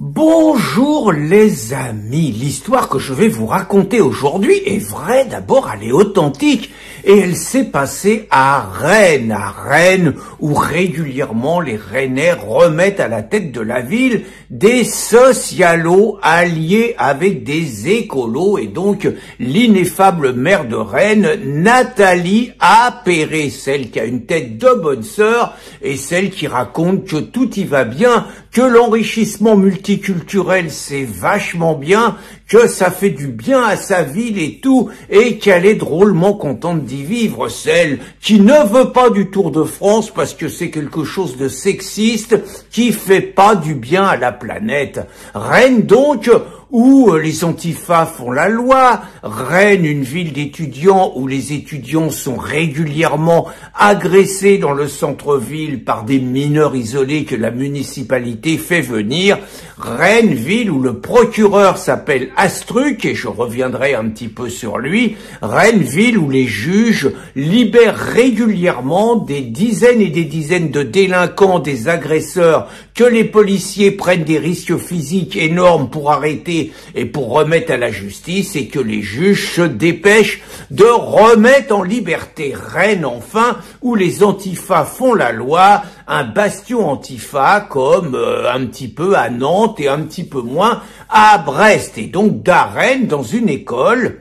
Bonjour les amis, l'histoire que je vais vous raconter aujourd'hui est vraie, d'abord elle est authentique et elle s'est passée à Rennes où régulièrement les Rennais remettent à la tête de la ville des socialos alliés avec des écolos et donc l'ineffable maire de Rennes, Nathalie Appéré, celle qui a une tête de bonne sœur et celle qui raconte que tout y va bien, que l'enrichissement multiculturel c'est vachement bien, que ça fait du bien à sa ville et tout, et qu'elle est drôlement contente d'y vivre, celle qui ne veut pas du Tour de France parce que c'est quelque chose de sexiste qui fait pas du bien à la planète. Rennes donc, où les antifas font la loi, Rennes, une ville d'étudiants où les étudiants sont régulièrement agressés dans le centre-ville par des mineurs isolés que la municipalité fait venir, Rennes, ville où le procureur s'appelle Astruc, et je reviendrai un petit peu sur lui, Rennes, ville où les juges libèrent régulièrement des dizaines et des dizaines de délinquants, des agresseurs, que les policiers prennent des risques physiques énormes pour arrêter et pour remettre à la justice, et que les juges se dépêchent de remettre en liberté. Rennes, enfin, où les antifas font la loi, un bastion antifa comme un petit peu à Nantes et un petit peu moins à Brest. Et donc d'à Rennes, dans une école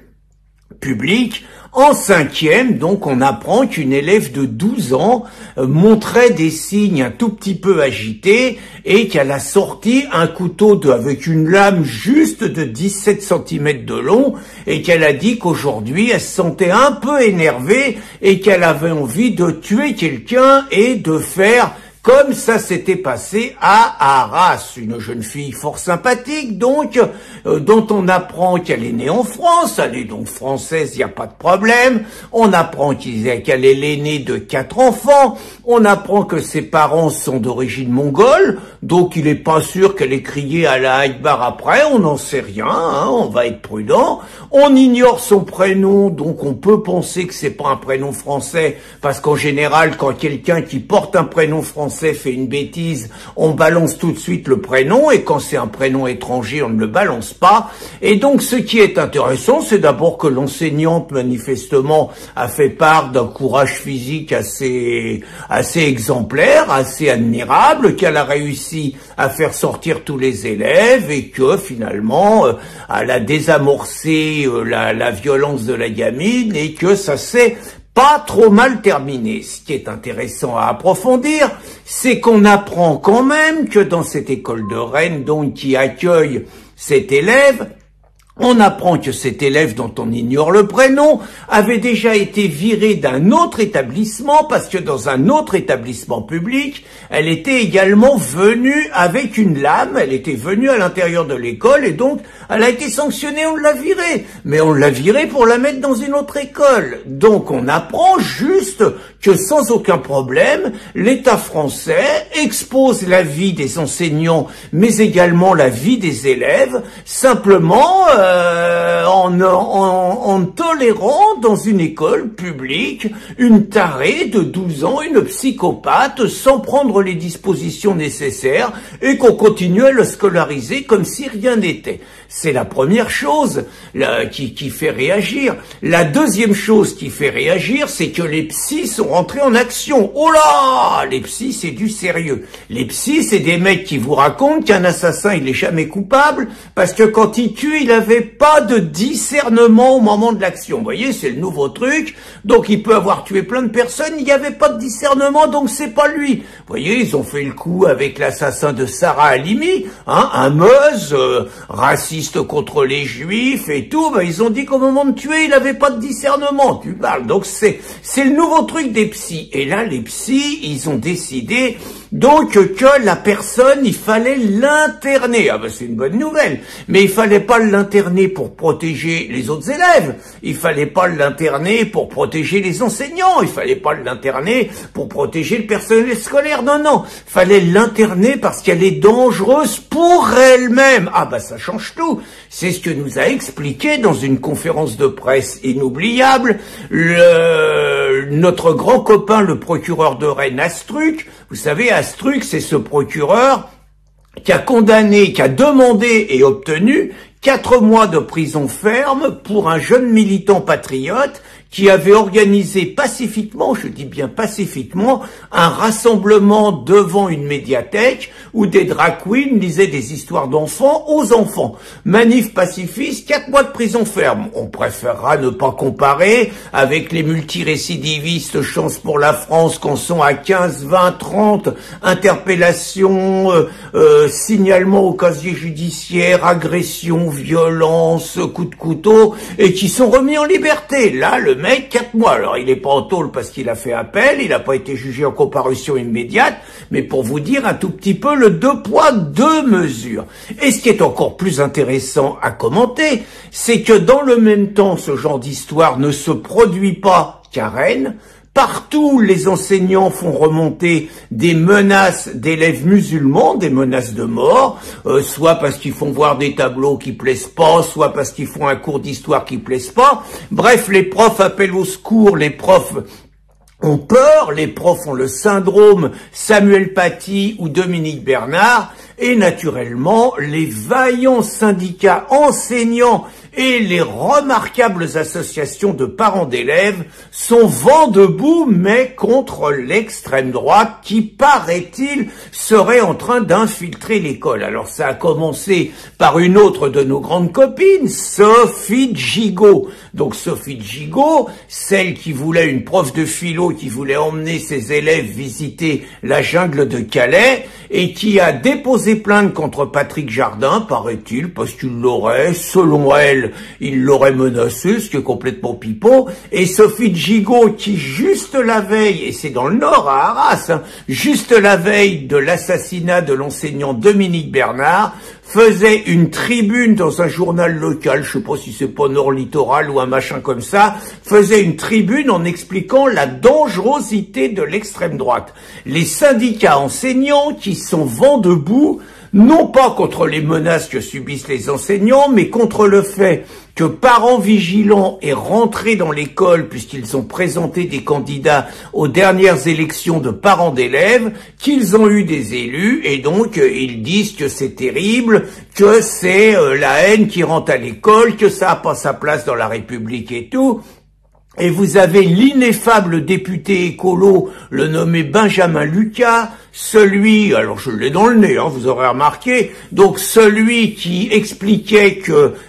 publique, en 5e, donc on apprend qu'une élève de 12 ans montrait des signes un tout petit peu agités et qu'elle a sorti un couteau avec une lame juste de 17 cm de long et qu'elle a dit qu'aujourd'hui elle se sentait un peu énervée et qu'elle avait envie de tuer quelqu'un et de faire comme ça s'était passé à Arras, une jeune fille fort sympathique, donc, dont on apprend qu'elle est née en France, elle est donc française, il n'y a pas de problème, on apprend qu'elle est l'aînée de 4 enfants, on apprend que ses parents sont d'origine mongole, donc il n'est pas sûr qu'elle ait crié à la Akbar après, on n'en sait rien, hein, on va être prudent, on ignore son prénom, donc on peut penser que c'est pas un prénom français, parce qu'en général, quand quelqu'un qui porte un prénom français fait une bêtise, on balance tout de suite le prénom, et quand c'est un prénom étranger, on ne le balance pas. Et donc, ce qui est intéressant, c'est d'abord que l'enseignante, manifestement, a fait part d'un courage physique assez exemplaire, assez admirable, qu'elle a réussi à faire sortir tous les élèves, et que, finalement, elle a désamorcé la violence de la gamine, et que ça s'est pas trop mal terminé. Ce qui est intéressant à approfondir, c'est qu'on apprend quand même que dans cette école de Rennes, donc qui accueille cet élève, on apprend que cet élève dont on ignore le prénom avait déjà été viré d'un autre établissement parce que dans un autre établissement public, elle était également venue avec une lame, elle était venue à l'intérieur de l'école et donc elle a été sanctionnée, on l'a virée. Mais on l'a virée pour la mettre dans une autre école. Donc on apprend juste que sans aucun problème, l'État français expose la vie des enseignants mais également la vie des élèves, simplement en tolérant dans une école publique une tarée de 12 ans, une psychopathe, sans prendre les dispositions nécessaires et qu'on continue à le scolariser comme si rien n'était. C'est la première chose qui fait réagir. La deuxième chose qui fait réagir, c'est que les psys sont rentrés en action. Oh là, les psys, c'est du sérieux. Les psys, c'est des mecs qui vous racontent qu'un assassin, il est jamais coupable parce que quand il tue, il avait pas de discernement au moment de l'action. Vous voyez, c'est le nouveau truc. Donc, il peut avoir tué plein de personnes, il n'y avait pas de discernement, donc c'est pas lui. Vous voyez, ils ont fait le coup avec l'assassin de Sarah Halimi, hein, un meuse, raciste contre les juifs et tout. Ben, ils ont dit qu'au moment de tuer, il avait pas de discernement. Tu parles. Donc, c'est le nouveau truc des psys. Et là, les psys, ils ont décidé donc que la personne, il fallait l'interner. Ah ben c'est une bonne nouvelle. Mais il fallait pas l'interner pour protéger les autres élèves. Il fallait pas l'interner pour protéger les enseignants. Il fallait pas l'interner pour protéger le personnel scolaire. Non, non. Il fallait l'interner parce qu'elle est dangereuse pour elle-même. Ah ben ça change tout. C'est ce que nous a expliqué dans une conférence de presse inoubliable notre grand copain, le procureur de Rennes, Astruc. Vous savez, Astruc, c'est ce procureur qui a condamné, qui a demandé et obtenu 4 mois de prison ferme pour un jeune militant patriote qui avait organisé pacifiquement, je dis bien pacifiquement, un rassemblement devant une médiathèque où des drag queens lisaient des histoires d'enfants aux enfants. Manif pacifiste, 4 mois de prison ferme. On préférera ne pas comparer avec les multirécidivistes Chance pour la France qu'on sont à 15, 20, 30 interpellations, signalements au casier judiciaire, agressions, violences, coups de couteau et qui sont remis en liberté. Là, le mec, 4 mois. Alors, il n'est pas en tôle parce qu'il a fait appel, il n'a pas été jugé en comparution immédiate, mais pour vous dire un tout petit peu le 2 poids, 2 mesures. Et ce qui est encore plus intéressant à commenter, c'est que dans le même temps, ce genre d'histoire ne se produit pas qu'à Rennes. Partout, les enseignants font remonter des menaces d'élèves musulmans, des menaces de mort, soit parce qu'ils font voir des tableaux qui plaisent pas, soit parce qu'ils font un cours d'histoire qui plaisent pas. Bref, les profs appellent au secours, les profs ont peur, les profs ont le syndrome Samuel Paty ou Dominique Bernard, et naturellement, les vaillants syndicats enseignants et les remarquables associations de parents d'élèves sont vent debout, mais contre l'extrême droite qui, paraît-il, serait en train d'infiltrer l'école. Alors ça a commencé par une autre de nos grandes copines, Sophie Gigot. Donc Sophie Gigot, celle qui voulait, une prof de philo qui voulait emmener ses élèves visiter la jungle de Calais et qui a déposé plainte contre Patrick Jardin, paraît-il, parce qu'il l'aurait, selon elle, il l'aurait menacé, ce qui est complètement pipeau, et Sophie Gigot qui, juste la veille, et c'est dans le Nord, à Arras, hein, juste la veille de l'assassinat de l'enseignant Dominique Bernard, faisait une tribune dans un journal local, je sais pas si c'est pas Nord Littoral ou un machin comme ça, faisait une tribune en expliquant la dangerosité de l'extrême droite. Les syndicats enseignants qui sont vent debout, non pas contre les menaces que subissent les enseignants, mais contre le fait que Parents Vigilants est rentré dans l'école puisqu'ils ont présenté des candidats aux dernières élections de parents d'élèves, qu'ils ont eu des élus, et donc ils disent que c'est terrible, que c'est la haine qui rentre à l'école, que ça n'a pas sa place dans la République et tout. Et vous avez l'ineffable député écolo, le nommé Benjamin Lucas, celui, alors je l'ai dans le nez, hein, vous aurez remarqué, donc celui qui expliquait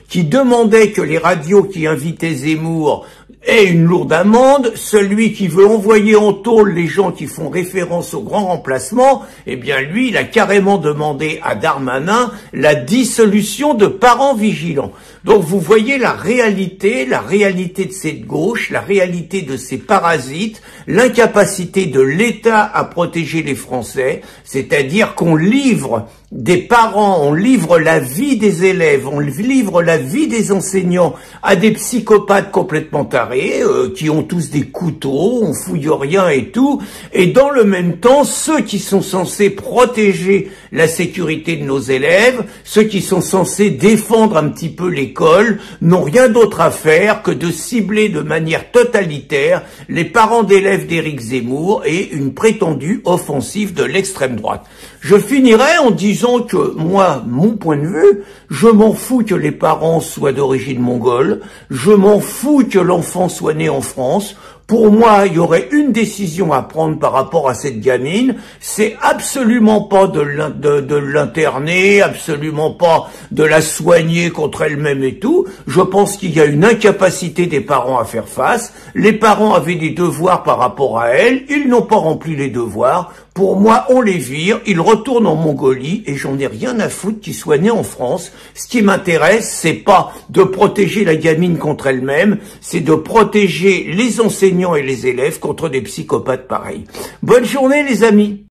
qui demandait que les radios qui invitaient Zemmour aient une lourde amende, celui qui veut envoyer en tôle les gens qui font référence au grand remplacement, eh bien lui, il a carrément demandé à Darmanin la dissolution de Parents Vigilants. Donc vous voyez la réalité de cette gauche, la réalité de ces parasites, l'incapacité de l'État à protéger les Français, c'est-à-dire qu'on livre des parents, on livre la vie des élèves, on livre la vie des enseignants à des psychopathes complètement tarés, qui ont tous des couteaux, on fouille rien et tout, et dans le même temps, ceux qui sont censés protéger la sécurité de nos élèves, ceux qui sont censés défendre un petit peu l'école, n'ont rien d'autre à faire que de cibler de manière totalitaire les parents d'élèves d'Éric Zemmour et une prétendue offensive de l'extrême droite. Je finirai en disant que moi, mon point de vue, je m'en fous que les parents soient d'origine mongole, je m'en fous que l'enfant soit né en France. Pour moi, il y aurait une décision à prendre par rapport à cette gamine, c'est absolument pas de l'interner, absolument pas de la soigner contre elle-même et tout. Je pense qu'il y a une incapacité des parents à faire face. Les parents avaient des devoirs par rapport à elle, ils n'ont pas rempli les devoirs. Pour moi, on les vire, ils retournent en Mongolie et j'en ai rien à foutre qu'ils soient nés en France. Ce qui m'intéresse, c'est pas de protéger la gamine contre elle-même, c'est de protéger les enseignants et les élèves contre des psychopathes pareils. Bonne journée les amis.